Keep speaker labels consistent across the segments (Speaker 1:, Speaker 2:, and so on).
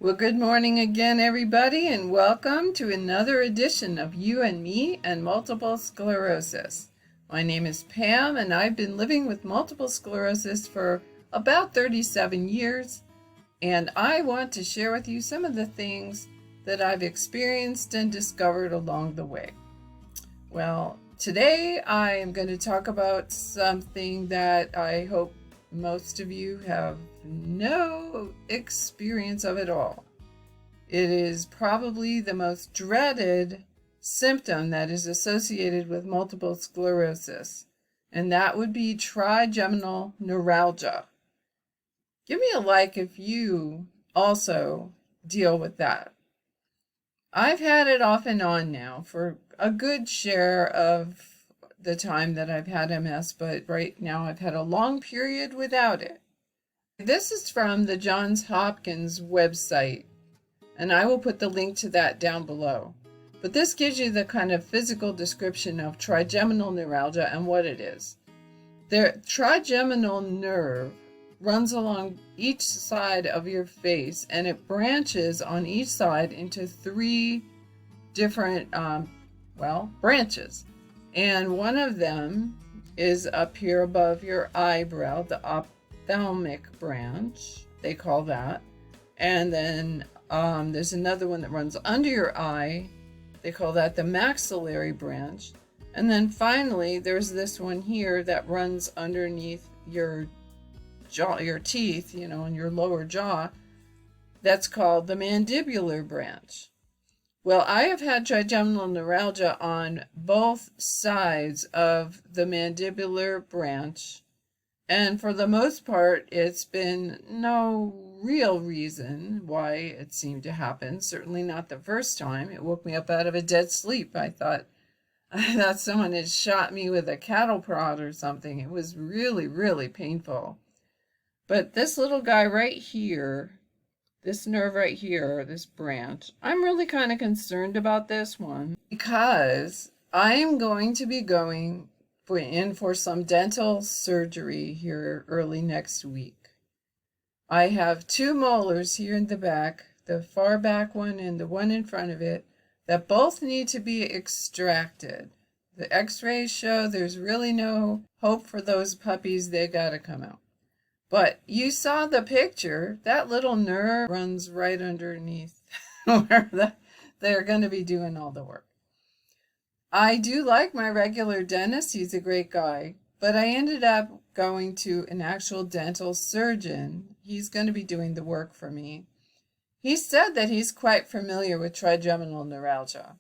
Speaker 1: Well, good morning again, everybody, and welcome to another edition of You and Me and Multiple Sclerosis. My name is Pam, and I've been living with multiple sclerosis for about 37 years, and I want to share with you some of the things that I've experienced and discovered along the way. Well, today I am going to talk about something that I hope most of you have no experience of at all. It is probably the most dreaded symptom that is associated with multiple sclerosis, and that would be trigeminal neuralgia. Give me a like if you also deal with that. I've had it off and on now for a good share of the time that I've had MS, but right now I've had a long period without it. This is from the Johns Hopkins website, and I will put the link to that down below. But this gives you the kind of physical description of trigeminal neuralgia and what it is. The trigeminal nerve runs along each side of your face, and it branches on each side into three different branches. And one of them is up here above your eyebrow, the ophthalmic branch, they call that. And then there's another one that runs under your eye. They call that the maxillary branch. And then finally, there's this one here that runs underneath your jaw, your teeth, in your lower jaw. That's called the mandibular branch. Well, I have had trigeminal neuralgia on both sides of the mandibular branch, and for the most part, it's been no real reason why it seemed to happen. Certainly not the first time. It woke me up out of a dead sleep. I thought someone had shot me with a cattle prod or something. It was really, really painful. But this little guy right here, this nerve right here, this branch, I'm really kind of concerned about this one because I am going to be going in for some dental surgery here early next week. I have two molars here in the back, the far back one and the one in front of it, that both need to be extracted. The x-rays show there's really no hope for those puppies. They gotta come out. But you saw the picture, that little nerve runs right underneath where they're going to be doing all the work. I do like my regular dentist. He's a great guy. But I ended up going to an actual dental surgeon. He's going to be doing the work for me. He said that he's quite familiar with trigeminal neuralgia.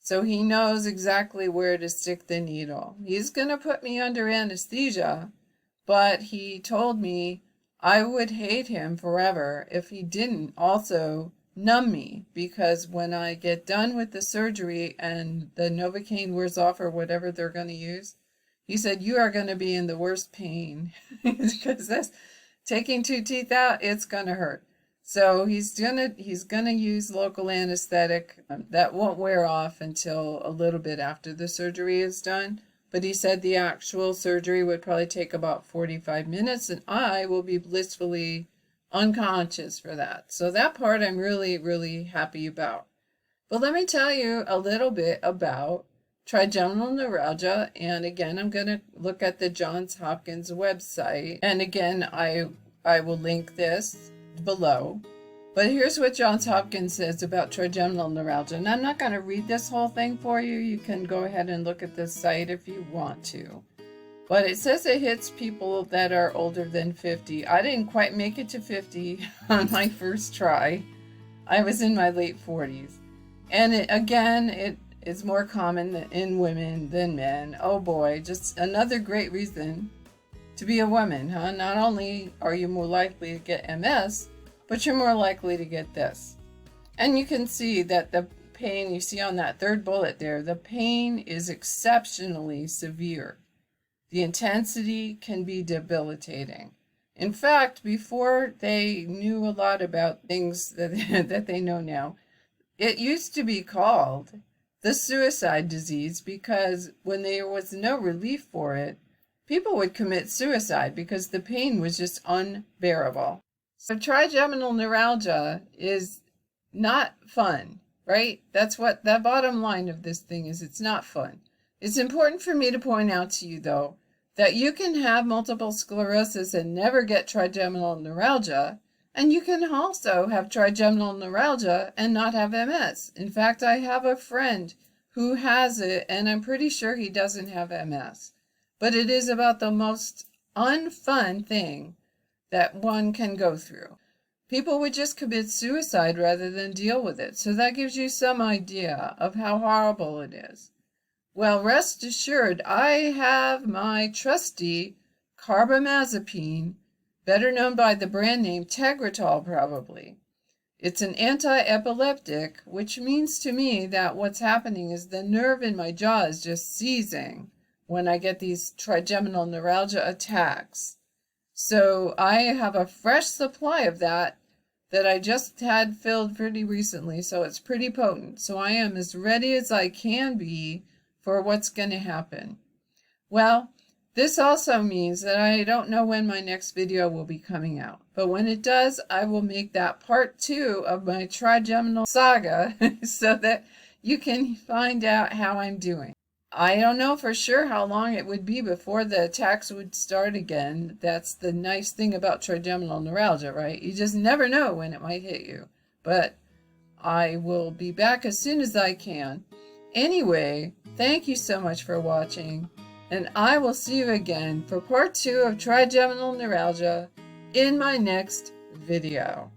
Speaker 1: So he knows exactly where to stick the needle. He's going to put me under anesthesia. But he told me I would hate him forever if he didn't also numb me, because when I get done with the surgery and the Novocaine wears off or whatever they're going to use, he said, you are going to be in the worst pain because that's taking two teeth out, it's going to hurt. So he's gonna use local anesthetic that won't wear off until a little bit after the surgery is done. But he said the actual surgery would probably take about 45 minutes, and I will be blissfully unconscious for that. So that part I'm really, really happy about. But let me tell you a little bit about trigeminal neuralgia. And again, I'm going to look at the Johns Hopkins website. And again, I will link this below. But here's what Johns Hopkins says about trigeminal neuralgia. And I'm not going to read this whole thing for you. You can go ahead and look at this site if you want to. But it says it hits people that are older than 50. I didn't quite make it to 50 on my first try. I was in my late 40s. And it is more common in women than men. Oh boy, just another great reason to be a woman, huh? Not only are you more likely to get MS, but you're more likely to get this. And you can see that the pain you see on that third bullet there, the pain is exceptionally severe. The intensity can be debilitating. In fact, before they knew a lot about things that they know now, it used to be called the suicide disease because when there was no relief for it, people would commit suicide because the pain was just unbearable. So trigeminal neuralgia is not fun, right? That's what the bottom line of this thing is. It's not fun. It's important for me to point out to you, though, that you can have multiple sclerosis and never get trigeminal neuralgia, and you can also have trigeminal neuralgia and not have MS. In fact, I have a friend who has it, and I'm pretty sure he doesn't have MS. But it is about the most unfun thing that one can go through. People would just commit suicide rather than deal with it. So that gives you some idea of how horrible it is. Well, rest assured, I have my trusty carbamazepine, better known by the brand name Tegretol probably. It's an anti-epileptic, which means to me that what's happening is the nerve in my jaw is just seizing when I get these trigeminal neuralgia attacks. So I have a fresh supply of that I just had filled pretty recently, so it's pretty potent. So I am as ready as I can be for what's going to happen. Well, this also means that I don't know when my next video will be coming out. But when it does, I will make that part 2 of my trigeminal saga so that you can find out how I'm doing. I don't know for sure how long it would be before the attacks would start again. That's the nice thing about trigeminal neuralgia, right? You just never know when it might hit you. But I will be back as soon as I can. Anyway, thank you so much for watching, and I will see you again for part 2 of trigeminal neuralgia in my next video.